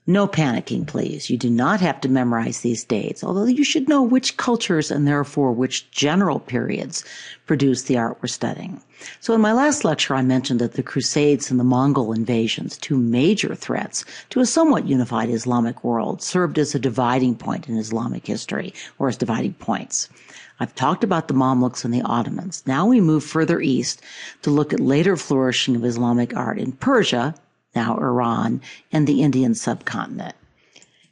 No panicking, please. You do not have to memorize these dates, although you should know which cultures and therefore which general periods produced the art we're studying. So in my last lecture, I mentioned that the Crusades and the Mongol invasions, two major threats to a somewhat unified Islamic world, served as a dividing point in Islamic history, or as dividing points. I've talked about the Mamluks and the Ottomans. Now we move further east to look at later flourishing of Islamic art in Persia, now Iran, and the Indian subcontinent.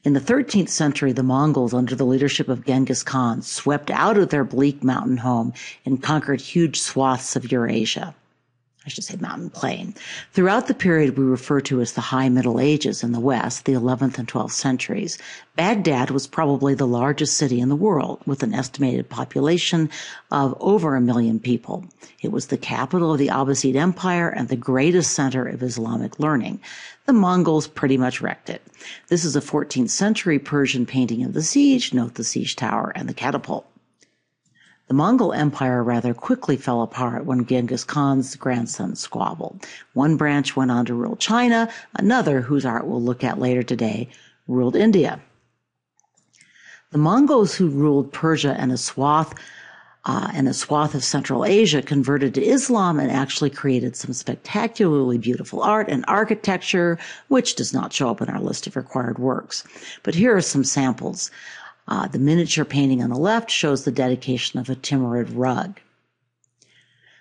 In the 13th century, the Mongols, under the leadership of Genghis Khan, swept out of their bleak mountain home and conquered huge swaths of Eurasia. I should say mountain plain. Throughout the period we refer to as the High Middle Ages in the West, the 11th and 12th centuries, Baghdad was probably the largest city in the world, with an estimated population of over 1 million people. It was the capital of the Abbasid Empire and the greatest center of Islamic learning. The Mongols pretty much wrecked it. This is a 14th century Persian painting of the siege. Note the siege tower and the catapult. The Mongol Empire rather quickly fell apart when Genghis Khan's grandson squabbled. One branch went on to rule China, another, whose art we'll look at later today, ruled India. The Mongols who ruled Persia and a swath of Central Asia converted to Islam and actually created some spectacularly beautiful art and architecture, which does not show up in our list of required works. But here are some samples. The miniature painting on the left shows the dedication of a Timurid rug.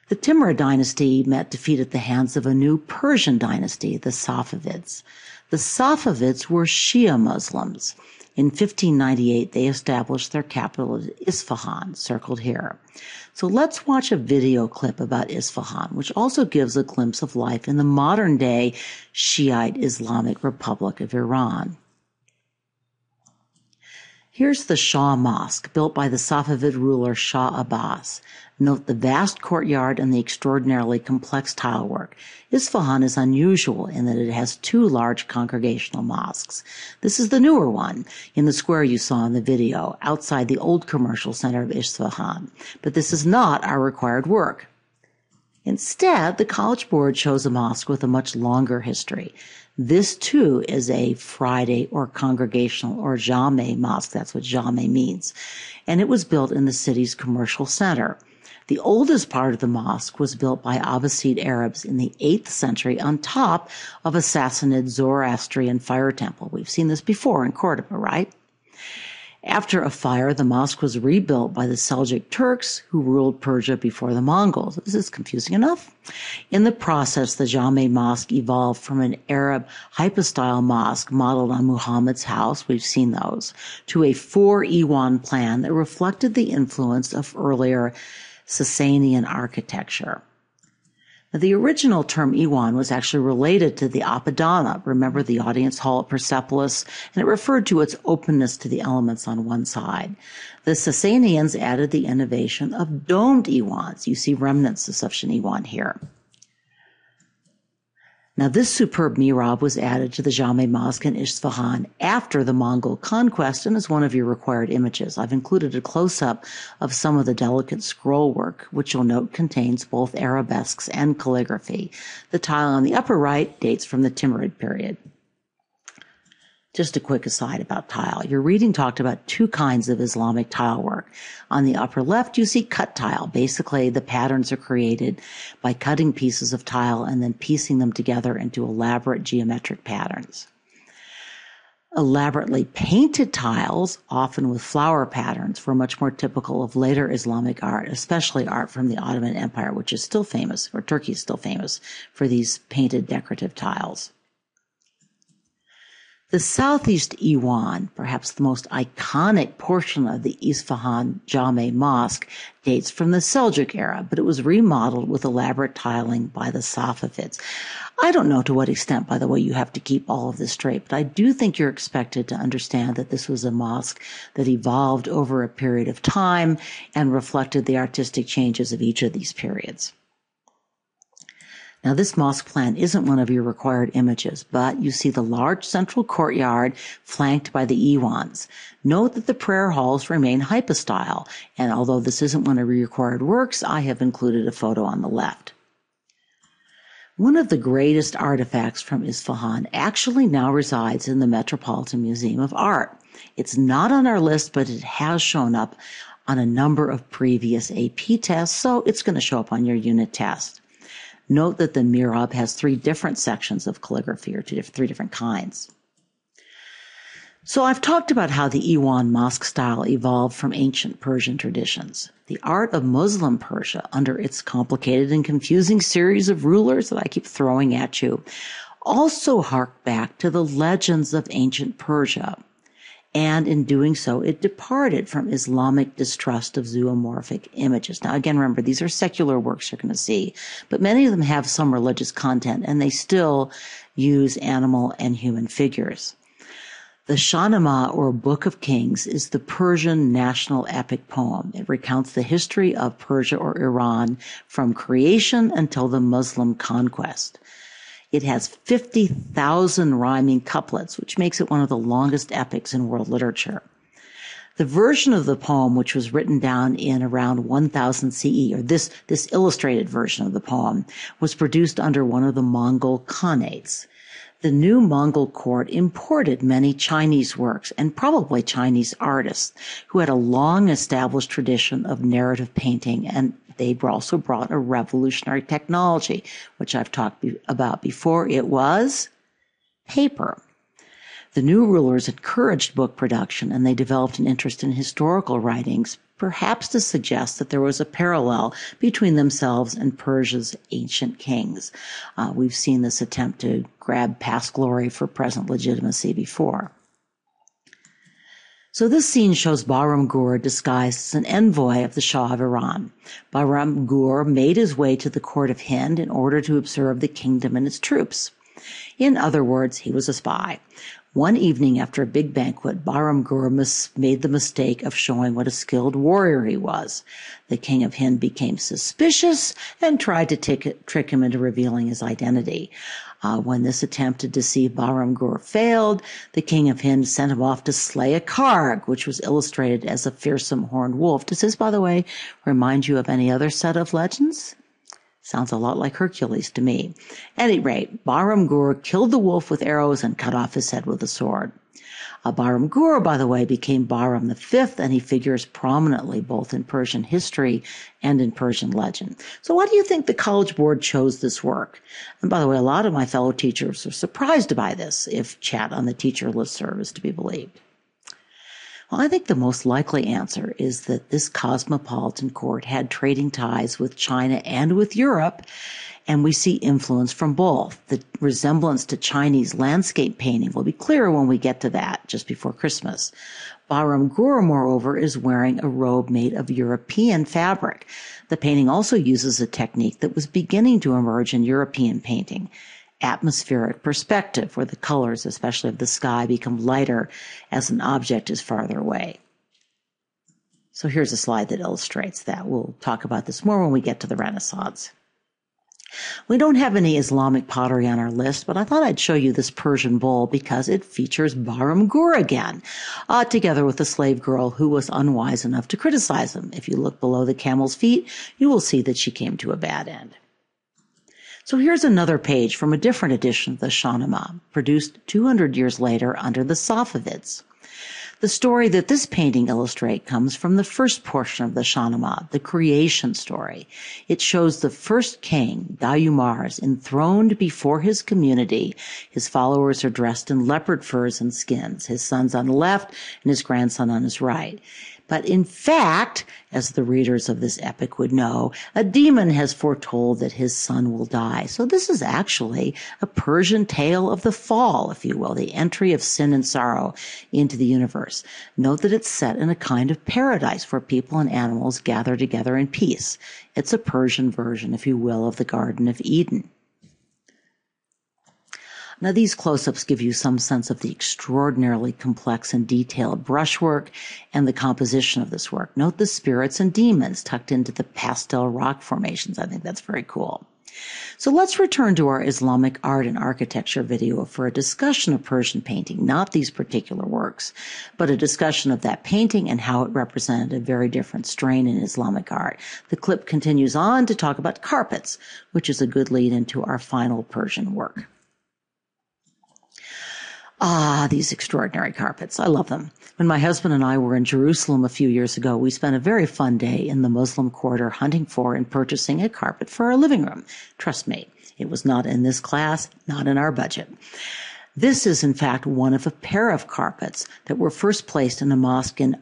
The Timurid dynasty met defeat at the hands of a new Persian dynasty, the Safavids. The Safavids were Shia Muslims. In 1598, they established their capital at Isfahan, circled here. So let's watch a video clip about Isfahan, which also gives a glimpse of life in the modern-day Shiite Islamic Republic of Iran. Here's the Shah Mosque, built by the Safavid ruler Shah Abbas. Note the vast courtyard and the extraordinarily complex tile work. Isfahan is unusual in that it has two large congregational mosques. This is the newer one, in the square you saw in the video, outside the old commercial center of Isfahan. But this is not our required work. Instead, the College Board chose a mosque with a much longer history. This, too, is a Friday or congregational or Jame mosque. That's what Jame means. And it was built in the city's commercial center. The oldest part of the mosque was built by Abbasid Arabs in the 8th century on top of a Sassanid Zoroastrian fire temple. We've seen this before in Cordoba, right? After a fire, the mosque was rebuilt by the Seljuk Turks who ruled Persia before the Mongols. Is this confusing enough? In the process, the Jame Mosque evolved from an Arab hypostyle mosque modeled on Muhammad's house, we've seen those, to a 4-Iwan plan that reflected the influence of earlier Sasanian architecture. Now, the original term Iwan was actually related to the Apadana, remember the audience hall at Persepolis, and it referred to its openness to the elements on one side. The Sasanians added the innovation of domed Iwans. You see remnants of such an Iwan here. Now, this superb mihrab was added to the Jame Mosque in Isfahan after the Mongol conquest and is one of your required images. I've included a close-up of some of the delicate scroll work, which you'll note contains both arabesques and calligraphy. The tile on the upper right dates from the Timurid period. Just a quick aside about tile. Your reading talked about two kinds of Islamic tile work. On the upper left, you see cut tile. Basically, the patterns are created by cutting pieces of tile and then piecing them together into elaborate geometric patterns. Elaborately painted tiles, often with flower patterns, were much more typical of later Islamic art, especially art from the Ottoman Empire, which is still famous, or Turkey is still famous, for these painted decorative tiles. The southeast Iwan, perhaps the most iconic portion of the Isfahan Jame Mosque, dates from the Seljuk era, but it was remodeled with elaborate tiling by the Safavids. I don't know to what extent, by the way, you have to keep all of this straight, but I do think you're expected to understand that this was a mosque that evolved over a period of time and reflected the artistic changes of each of these periods. Now, this mosque plan isn't one of your required images, but you see the large central courtyard flanked by the Iwans. Note that the prayer halls remain hypostyle, and although this isn't one of your required works, I have included a photo on the left. One of the greatest artifacts from Isfahan actually now resides in the Metropolitan Museum of Art. It's not on our list, but it has shown up on a number of previous AP tests, so it's going to show up on your unit test. Note that the mihrab has 3 different sections of calligraphy, or 3 different kinds. So I've talked about how the Iwan mosque style evolved from ancient Persian traditions. The art of Muslim Persia, under its complicated and confusing series of rulers that I keep throwing at you, also harked back to the legends of ancient Persia. And in doing so, it departed from Islamic distrust of zoomorphic images. Now, again, remember, these are secular works you're going to see, but many of them have some religious content, and they still use animal and human figures. The Shahnameh, or Book of Kings, is the Persian national epic poem. It recounts the history of Persia or Iran from creation until the Muslim conquest. It has 50,000 rhyming couplets, which makes it one of the longest epics in world literature. The version of the poem, which was written down in around 1000 CE, or this illustrated version of the poem, was produced under one of the Mongol Khanates. The new Mongol court imported many Chinese works and probably Chinese artists who had a long established tradition of narrative painting, and they also brought a revolutionary technology, which I've talked about before. It was paper. The new rulers encouraged book production, and they developed an interest in historical writings, perhaps to suggest that there was a parallel between themselves and Persia's ancient kings. We've seen this attempt to grab past glory for present legitimacy before. So this scene shows Bahram Gur disguised as an envoy of the Shah of Iran. Bahram Gur made his way to the court of Hind in order to observe the kingdom and its troops. In other words, he was a spy. One evening after a big banquet, Bahram Gur made the mistake of showing what a skilled warrior he was. The king of Hind became suspicious and tried to trick him into revealing his identity. When this attempt to deceive Bahram Gur failed, the king of Hind sent him off to slay a Karg, which was illustrated as a fearsome horned wolf. Does this, by the way, remind you of any other set of legends? Sounds a lot like Hercules to me. At any rate, Bahram Gur killed the wolf with arrows and cut off his head with a sword. Bahram Gur, by the way, became Bahram V, and he figures prominently both in Persian history and in Persian legend. So why do you think the College Board chose this work? And by the way, a lot of my fellow teachers are surprised by this, if chat on the teacher listserv is to be believed. Well, I think the most likely answer is that this cosmopolitan court had trading ties with China and with Europe, and we see influence from both. The resemblance to Chinese landscape painting will be clearer when we get to that, just before Christmas. Bahram Gur, moreover, is wearing a robe made of European fabric. The painting also uses a technique that was beginning to emerge in European painting: atmospheric perspective, where the colors, especially of the sky, become lighter as an object is farther away. So here's a slide that illustrates that. We'll talk about this more when we get to the Renaissance. We don't have any Islamic pottery on our list, but I thought I'd show you this Persian bowl because it features Bahram Gur again, together with a slave girl who was unwise enough to criticize him. If you look below the camel's feet, you will see that she came to a bad end. So here's another page from a different edition of the Shahnameh, produced 200 years later under the Safavids. The story that this painting illustrates comes from the first portion of the Shahnameh, the creation story. It shows the first king, Dayumars, enthroned before his community. His followers are dressed in leopard furs and skins, his sons on the left and his grandson on his right. But in fact, as the readers of this epic would know, a demon has foretold that his son will die. So this is actually a Persian tale of the fall, if you will, the entry of sin and sorrow into the universe. Note that it's set in a kind of paradise where people and animals gather together in peace. It's a Persian version, if you will, of the Garden of Eden. Now, these close-ups give you some sense of the extraordinarily complex and detailed brushwork and the composition of this work. Note the spirits and demons tucked into the pastel rock formations. I think that's very cool. So let's return to our Islamic art and architecture video for a discussion of Persian painting, not these particular works, but a discussion of that painting and how it represented a very different strain in Islamic art. The clip continues on to talk about carpets, which is a good lead into our final Persian work. Ah, these extraordinary carpets. I love them. When my husband and I were in Jerusalem a few years ago, we spent a very fun day in the Muslim quarter hunting for and purchasing a carpet for our living room. Trust me, it was not in this class, not in our budget. This is, in fact, one of a pair of carpets that were first placed in a mosque in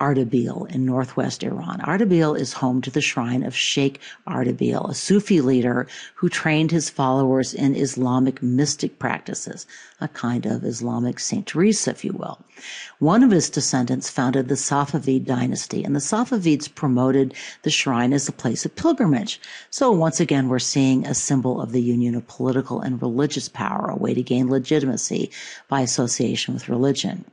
Ardabil in northwest Iran. Ardabil is home to the shrine of Sheikh Ardabil, a Sufi leader who trained his followers in Islamic mystic practices, a kind of Islamic Saint Teresa, if you will. One of his descendants founded the Safavid dynasty, and the Safavids promoted the shrine as a place of pilgrimage. So once again, we're seeing a symbol of the union of political and religious power, a way to gain legitimacy by association with religion.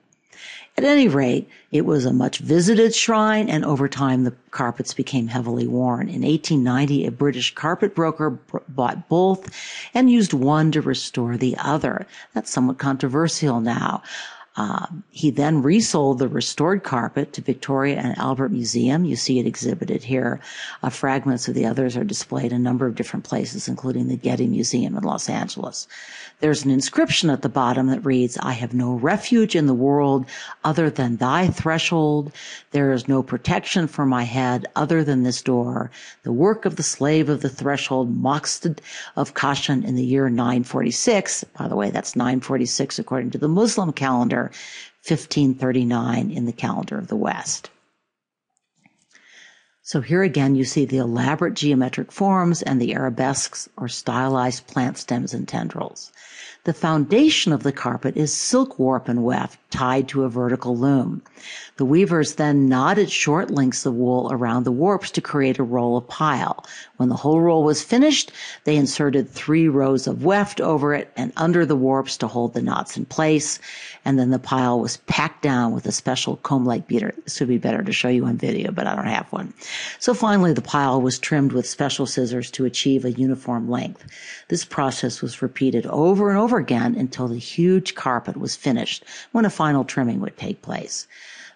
At any rate, it was a much visited shrine, and over time the carpets became heavily worn. In 1890, a British carpet broker bought both and used one to restore the other. That's somewhat controversial now. He then resold the restored carpet to Victoria and Albert Museum. You see it exhibited here. Fragments of the others are displayed in a number of different places, including the Getty Museum in Los Angeles. There's an inscription at the bottom that reads, "I have no refuge in the world other than thy threshold. There is no protection for my head other than this door. The work of the slave of the threshold, Maqsad of Kashan in the year 946. By the way, that's 946 according to the Muslim calendar, 1539 in the calendar of the West. So here again, you see the elaborate geometric forms and the arabesques or stylized plant stems and tendrils. The foundation of the carpet is silk warp and weft tied to a vertical loom. The weavers then knotted short lengths of wool around the warps to create a roll of pile. When the whole roll was finished, they inserted 3 rows of weft over it and under the warps to hold the knots in place, and then the pile was packed down with a special comb-like beater. This would be better to show you on video, but I don't have one. So finally, the pile was trimmed with special scissors to achieve a uniform length. This process was repeated over and over again until the huge carpet was finished, when a final trimming would take place.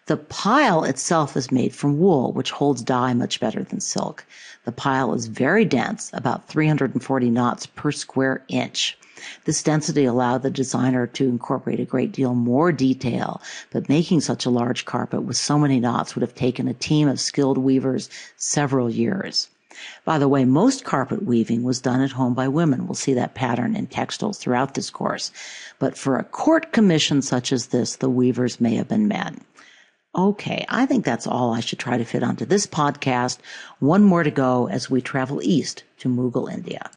The pile itself is made from wool, which holds dye much better than silk. The pile is very dense, about 340 knots per square inch. This density allowed the designer to incorporate a great deal more detail, but making such a large carpet with so many knots would have taken a team of skilled weavers several years. By the way, most carpet weaving was done at home by women. We'll see that pattern in textiles throughout this course. But for a court commission such as this, the weavers may have been men. Okay, I think that's all I should try to fit onto this podcast. One more to go as we travel east to Mughal India.